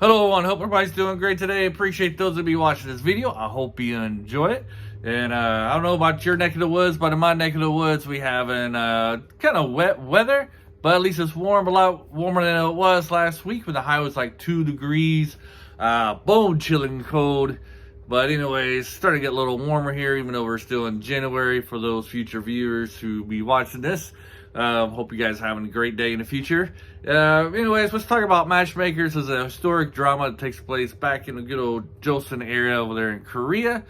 Hello, everyone. Hope everybody's doing great today. Appreciate those of you watching this video. I hope you enjoy it. And I don't know about your neck of the woods, but in my neck of the woods, we having kind of wet weather. But at least it's warm, a lot warmer than it was last week when the high was like 2 degrees. Bone chilling cold. But anyways, starting to get a little warmer here, even though we're still in January for those future viewers who be watching this. Hope you guys are having a great day in the future. Anyways, let's talk about Matchmakers. It's a historic drama that takes place back in the good old Joseon area over there in Korea.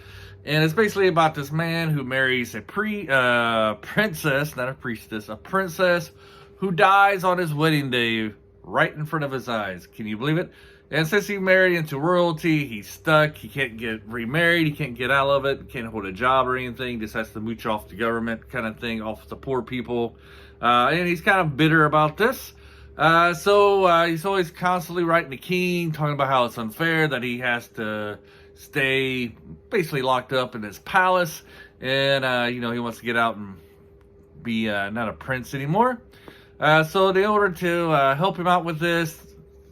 And it's basically about this man who marries a princess, not a priestess, a princess who dies on his wedding day right in front of his eyes. Can you believe it? And since he married into royalty, he's stuck. He can't get remarried. He can't get out of it. Can't hold a job or anything. Just has to mooch off the government kind of thing, off the poor people. And he's kind of bitter about this. So he's always constantly writing the king, talking about how it's unfair that he has to stay basically locked up in his palace. And, he wants to get out and be not a prince anymore. So in order to help him out with this,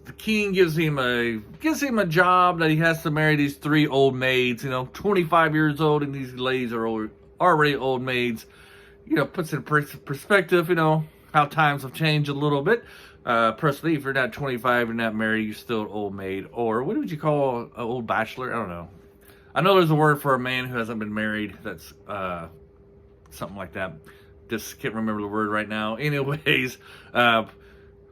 the king gives him a job that he has to marry these 3 old maids, 25 years old, and these ladies are already old maids. Puts in perspective, how times have changed a little bit. Personally, if you're not 25, you're not married, you're still an old maid. Or what would you call an old bachelor? I don't know. I know there's a word for a man who hasn't been married. That's something like that. Just can't remember the word right now. Anyways,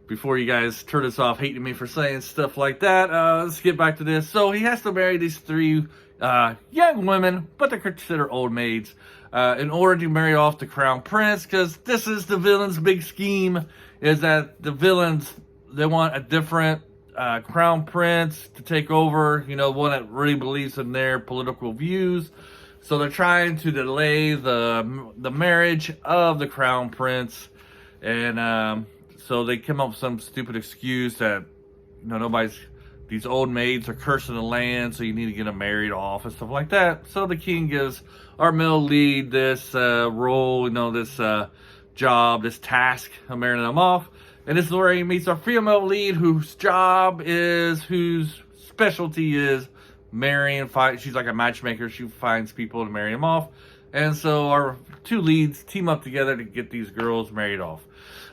before you guys turn us off hating me for saying stuff like that, let's get back to this. So he has to marry these 3 young women, but they're considered old maids, in order to marry off the crown prince, because this is the villain's big scheme, is that the villains, they want a different crown prince to take over, one that really believes in their political views. So they're trying to delay the marriage of the crown prince, and so they come up with some stupid excuse that, these old maids are cursing the land, so you need to get them married off and stuff like that. So the king gives our male lead this role, this job, this task of marrying them off. And this is where he meets our female lead, whose specialty is marrying. She's like a matchmaker. She finds people to marry them off. And so our 2 leads team up together to get these girls married off.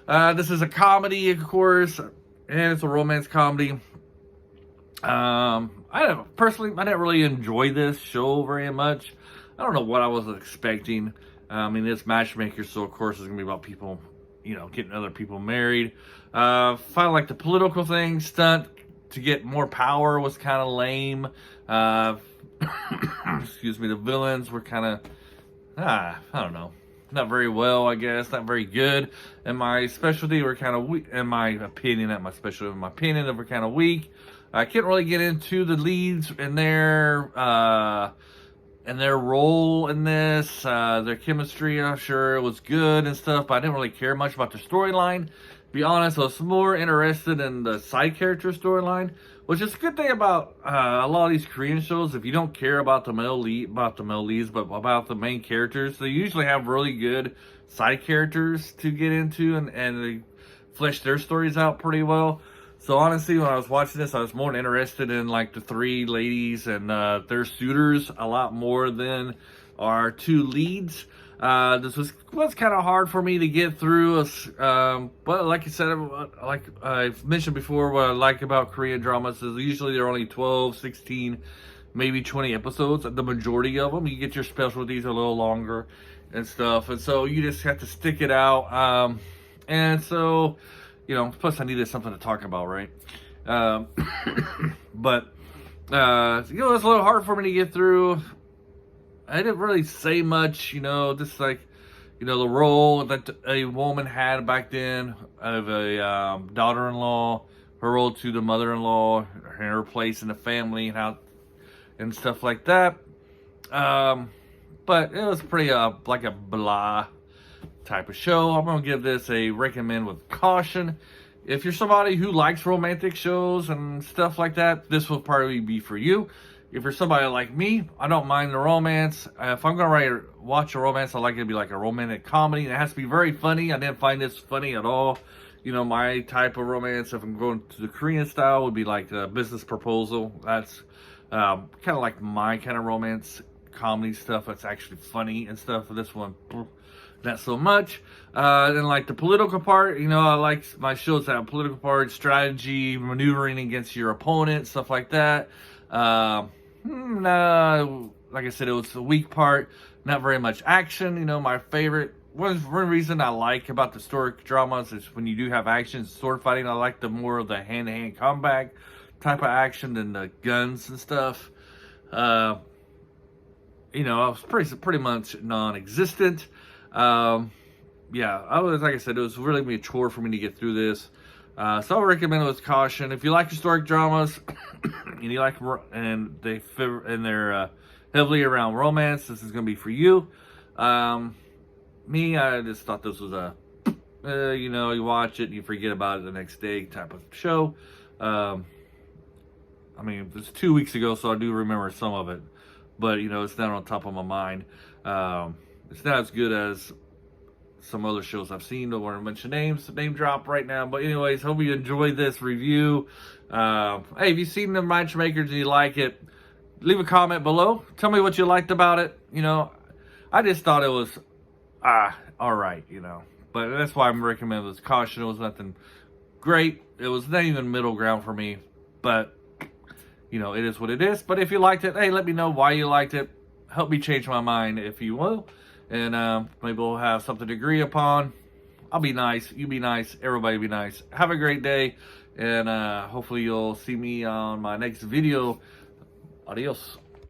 This is a comedy, of course, and it's a romance comedy. I didn't really enjoy this show very much. I don't know what I was expecting. It's Matchmakers, so of course it's gonna be about people, getting other people married. Found like the political thing stunt to get more power was kind of lame. Excuse me. The villains were kind of, I don't know, not very well, I guess, not very good. And my specialty were kind of weak, in my opinion, they were kind of weak. I can't really get into the leads and their role in this. Their chemistry, I'm sure it was good and stuff, but I didn't really care much about the storyline. To be honest, I was more interested in the side character storyline, which is a good thing about a lot of these Korean shows. If you don't care about the male leads, but about the main characters, they usually have really good side characters to get into, and they flesh their stories out pretty well. So honestly, when I was watching this, I was more interested in like the 3 ladies and their suitors a lot more than our 2 leads. This was kind of hard for me to get through, but like I said, like I've mentioned before, what I like about Korean dramas is usually they're only 12, 16, maybe 20 episodes. The majority of them, you get your specialties a little longer and stuff, and so you just have to stick it out. And so, plus I needed something to talk about, right? But it's a little hard for me to get through. I didn't really say much, just like, the role that a woman had back then of a daughter-in-law, her role to the mother-in-law, her place in the family, and stuff like that. But it was pretty like a blah type of show. I'm gonna give this a recommend with caution. If you're somebody who likes romantic shows and stuff like that, this will probably be for you. If you're somebody like me, I don't mind the romance. If I'm gonna watch a romance, I like it to be like a romantic comedy, and it has to be very funny. I didn't find this funny at all. You know, my type of romance, if I'm going to the Korean style, would be like a business proposal. That's kind of like my kind of romance comedy stuff. That's actually funny and stuff. This one, not so much. And like the political part, you know, I like my shows that have political part, strategy, maneuvering against your opponent, stuff like that. Like I said, it was the weak part. Not very much action. You know, my favorite. One reason I like about the historic dramas is when you do have action, sword fighting. I like the more of the hand-to-hand combat type of action than the guns and stuff. You know, I was pretty much non-existent. Yeah, like I said, it was really be a chore for me to get through this. So I recommend it with caution. If you like historic dramas and you like they're heavily around romance, this is gonna be for you. Me, I just thought this was a you know, you watch it and you forget about it the next day type of show. I mean, it was 2 weeks ago, so I do remember some of it, but you know, it's not on top of my mind. It's not as good as some other shows I've seen. Don't want to mention names, name drop right now. But anyways, hope you enjoyed this review. Hey, if you've seen the Matchmakers and you like it, leave a comment below. Tell me what you liked about it. You know, I just thought it was, all right, you know. But that's why I'm recommending this caution. It was nothing great. It was not even middle ground for me. But, you know, it is what it is. But if you liked it, hey, let me know why you liked it. Help me change my mind if you will. And maybe we'll have something to agree upon. I'll be nice. You be nice. Everybody be nice. Have a great day. And hopefully you'll see me on my next video. Adios.